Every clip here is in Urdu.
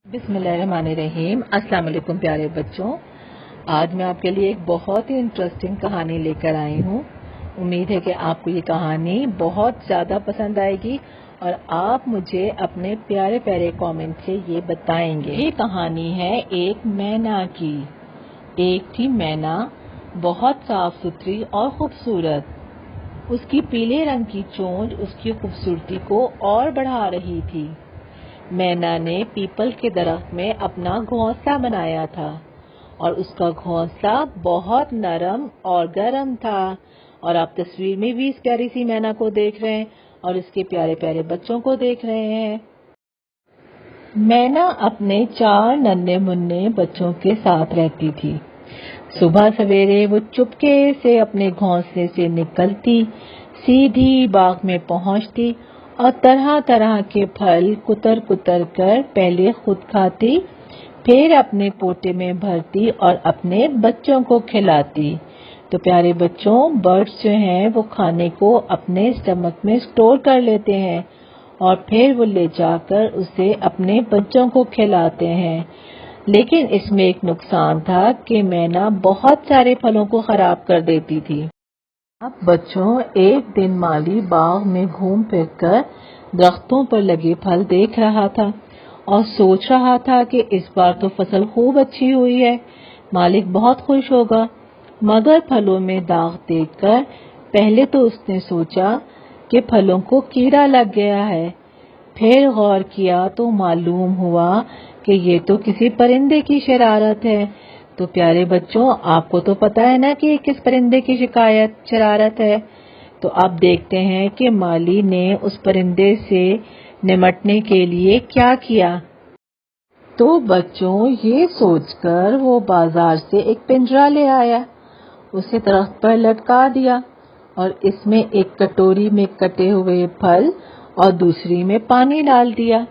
بسم اللہ الرحمن الرحیم۔ السلام علیکم پیارے بچوں، آج میں آپ کے لیے ایک بہت ہی انٹرسٹنگ کہانی لے کر آئی ہوں۔ امید ہے کہ آپ کو یہ کہانی بہت زیادہ پسند آئے گی اور آپ مجھے اپنے پیارے پیارے کامنٹ سے یہ بتائیں گے۔ یہ کہانی ہے ایک مینا کی۔ ایک تھی مینا، بہت صاف ستھری اور خوبصورت۔ اس کی پیلے رنگ کی چونچ اس کی خوبصورتی کو اور بڑھا رہی تھی۔ مینا نے پیپل کے درخت میں اپنا گھونسلہ بنایا تھا اور اس کا گھونسلہ بہت نرم اور گرم تھا، اور آپ تصویر میں بھی اس پیاری سی مینا کو دیکھ رہے ہیں اور اس کے پیارے پیارے بچوں کو دیکھ رہے ہیں۔ مینا اپنے 4 ننھے منھے بچوں کے ساتھ رہتی تھی۔ صبح سویرے وہ چپکے سے اپنے گھونسلے سے نکلتی، سیدھی باغ میں پہنچتی اور طرح طرح کے پھل کتر کتر کر پہلے خود کھاتی، پھر اپنے پوٹے میں بھرتی اور اپنے بچوں کو کھلاتی۔ تو پیارے بچوں، برڈز جو ہیں وہ کھانے کو اپنے اسٹمک میں اسٹور کر لیتے ہیں اور پھر وہ لے جا کر اسے اپنے بچوں کو کھلاتے ہیں۔ لیکن اس میں ایک نقصان تھا کہ مینا بہت سارے پھلوں کو خراب کر دیتی تھی۔ اب بچوں، ایک دن مالی باغ میں گھوم پھر کر درختوں پر لگے پھل دیکھ رہا تھا اور سوچ رہا تھا کہ اس بار تو فصل خوب اچھی ہوئی ہے، مالک بہت خوش ہوگا۔ مگر پھلوں میں داغ دیکھ کر پہلے تو اس نے سوچا کہ پھلوں کو کیڑا لگ گیا ہے، پھر غور کیا تو معلوم ہوا کہ یہ تو کسی پرندے کی شرارت ہے۔ تو پیارے بچوں، آپ کو تو پتا ہے نا کہ یہ کس پرندے کی شرارت ہے۔ تو اب دیکھتے ہیں کہ مالی نے اس پرندے سے نمٹنے کے لیے کیا کیا۔ تو بچوں، یہ سوچ کر وہ بازار سے ایک پنجرا لے آیا، اسے درخت پر لٹکا دیا اور اس میں ایک کٹوری میں کٹے ہوئے پھل اور دوسری میں پانی ڈال دیا۔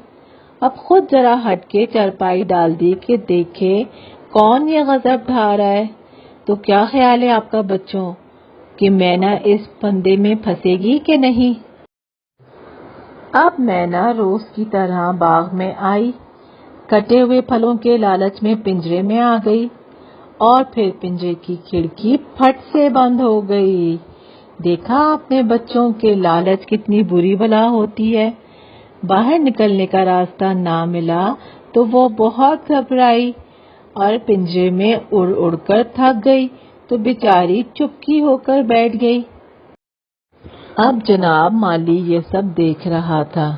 اب خود ذرا ہٹ کے چارپائی ڈال دی کہ دیکھے کون یہ غضب ڈھا رہا ہے۔ تو کیا خیال ہے آپ کا بچوں کہ مینا اس پھندے میں پھنسے گی کہ نہیں؟ اب مینا روز کی طرح باغ میں آئی، کٹے ہوئے پھلوں کے لالچ میں پنجرے میں آ گئی اور پھر پنجرے کی کھڑکی پھٹ سے بند ہو گئی۔ دیکھا آپ نے بچوں کے لالچ کتنی بری بلا ہوتی ہے۔ باہر نکلنے کا راستہ نہ ملا تو وہ بہت گھبرائی اور پنجرے میں اڑ اڑ کر تھک گئی تو بیچاری چپکی ہو کر بیٹھ گئی۔ اب جناب مالی یہ سب دیکھ رہا تھا،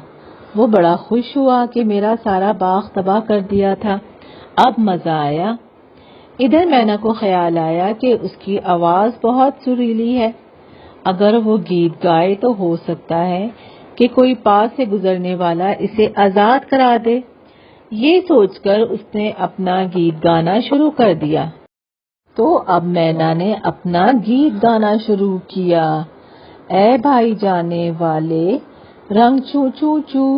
وہ بڑا خوش ہوا کہ میرا سارا باغ تباہ کر دیا تھا، اب مزہ آیا۔ ادھر مینا کو خیال آیا کہ اس کی آواز بہت سریلی ہے، اگر وہ گیت گائے تو ہو سکتا ہے کہ کوئی پاس سے گزرنے والا اسے آزاد کرا دے۔ یہ سوچ کر اس نے اپنا گیت گانا شروع کر دیا۔ تو اب مینا نے اپنا گیت گانا شروع کیا۔ اے بھائی جانے والے رنگ چوں چوں چوں،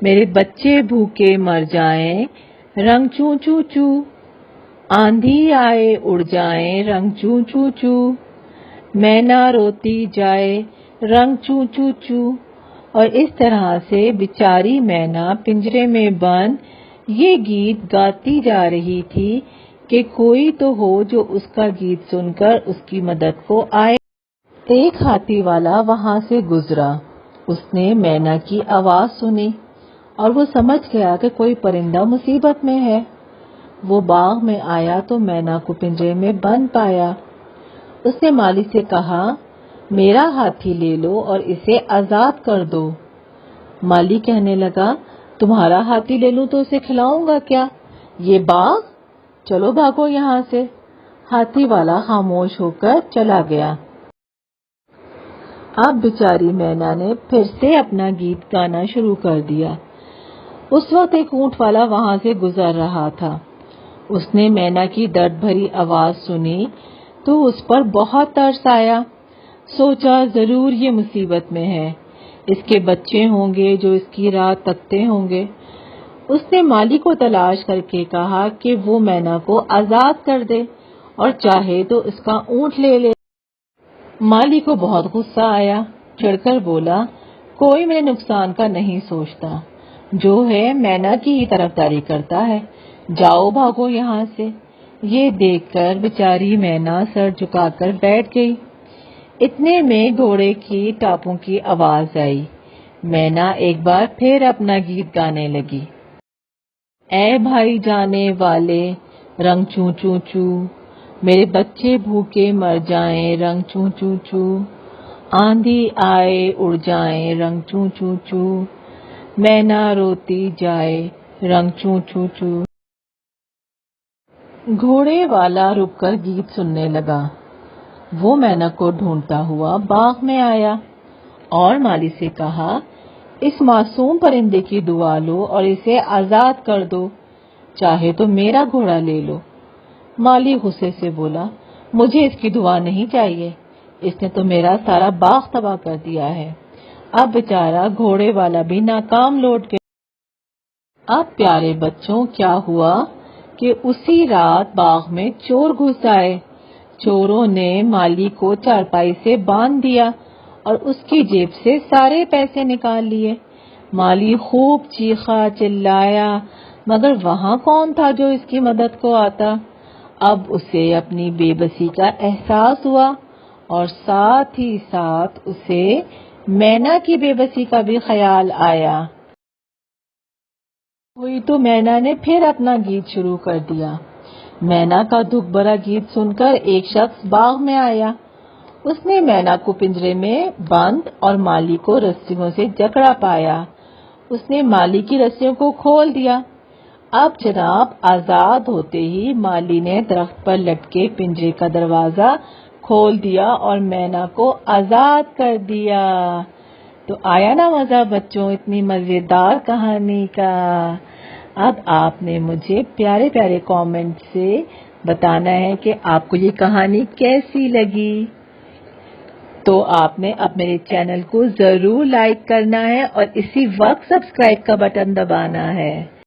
میرے بچے بھوکے مر جائیں رنگ چوں چوں چوں، آندھی آئے اڑ جائیں رنگ چوں چوں چوں، مینا روتی جائے رنگ چوں چوں چوں۔ اور اس طرح سے بیچاری مینا پنجرے میں بند یہ گیت گاتی جا رہی تھی کہ کوئی تو ہو جو اس کا گیت سن کر اس کی مدد کو آئے۔ ایک ہاتھی والا وہاں سے گزرا، اس نے مینا کی آواز سنی اور وہ سمجھ گیا کہ کوئی پرندہ مصیبت میں ہے۔ وہ باغ میں آیا تو مینا کو پنجرے میں بند پایا۔ اس نے مالی سے کہا، میرا ہاتھی لے لو اور اسے آزاد کر دو۔ مالی کہنے لگا، تمہارا ہاتھی لے لوں تو اسے کھلاؤں گا کیا؟ یہ باغ، چلو بھاگو یہاں سے۔ ہاتھی والا خاموش ہو کر چلا گیا۔ اب بیچاری مینا نے پھر سے اپنا گیت گانا شروع کر دیا۔ اس وقت ایک اونٹ والا وہاں سے گزر رہا تھا، اس نے مینا کی درد بھری آواز سنی تو اس پر بہت ترس آیا، سوچا ضرور یہ مصیبت میں ہے، اس کے بچے ہوں گے جو اس کی راہ تکتے ہوں گے۔ اس نے مالی کو تلاش کر کے کہا کہ وہ مینا کو آزاد کر دے اور چاہے تو اس کا اونٹ لے لے۔ مالی کو بہت غصہ آیا، چڑھ کر بولا، کوئی میرے نقصان کا نہیں سوچتا، جو ہے مینا کی ہی طرفداری کرتا ہے، جاؤ بھاگو یہاں سے۔ یہ دیکھ کر بیچاری مینا سر جھکا کر بیٹھ گئی۔ اتنے میں گھوڑے کی ٹاپوں کی آواز آئی۔ مینا ایک بار پھر اپنا گیت گانے لگی۔ اے بھائی جانے والے رنگ چوں چوں چوں، میرے بچے بھوکے مر جائیں رنگ چوں چوں چوں، آندھی آئے اڑ جائیں رنگ چوں چوں چوں، مینا روتی جائے رنگ چوں چوں چوں۔ گھوڑے والا رک کر گیت سننے لگا۔ وہ مینا کو ڈھونڈتا ہوا باغ میں آیا اور مالی سے کہا، اس معصوم پرندے کی دعا لو اور اسے آزاد کر دو، چاہے تو میرا گھوڑا لے لو۔ مالی غصے سے بولا، مجھے اس کی دعا نہیں چاہیے، اس نے تو میرا سارا باغ تباہ کر دیا ہے۔ اب بیچارہ گھوڑے والا بھی ناکام لوٹ گیا۔ اب پیارے بچوں کیا ہوا کہ اسی رات باغ میں چور گھس آئے۔ چوروں نے مالی کو چارپائی سے باندھ دیا اور اس کی جیب سے سارے پیسے نکال لیے۔ مالی خوب چیخا چلایا، مگر وہاں کون تھا جو اس کی مدد کو آتا۔ اب اسے اپنی بے بسی کا احساس ہوا اور ساتھ ہی ساتھ اسے مینا کی بے بسی کا بھی خیال آیا۔ ہوئی تو مینا نے پھر اپنا گیت شروع کر دیا۔ مینا کا دکھ بھرا گیت سن کر ایک شخص باغ میں آیا۔ اس نے مینا کو پنجرے میں بند اور مالی کو رسیوں سے جکڑا پایا۔ اس نے مالی کی رسیوں کو کھول دیا۔ اب جناب آزاد ہوتے ہی مالی نے درخت پر لٹکے پنجرے کا دروازہ کھول دیا اور مینا کو آزاد کر دیا۔ تو آیا نا مزہ بچوں اتنی مزیدار کہانی کا۔ اب آپ نے مجھے پیارے پیارے کامنٹ سے بتانا ہے کہ آپ کو یہ کہانی کیسی لگی۔ تو آپ نے اب میرے چینل کو ضرور لائک کرنا ہے اور اسی وقت سبسکرائب کا بٹن دبانا ہے۔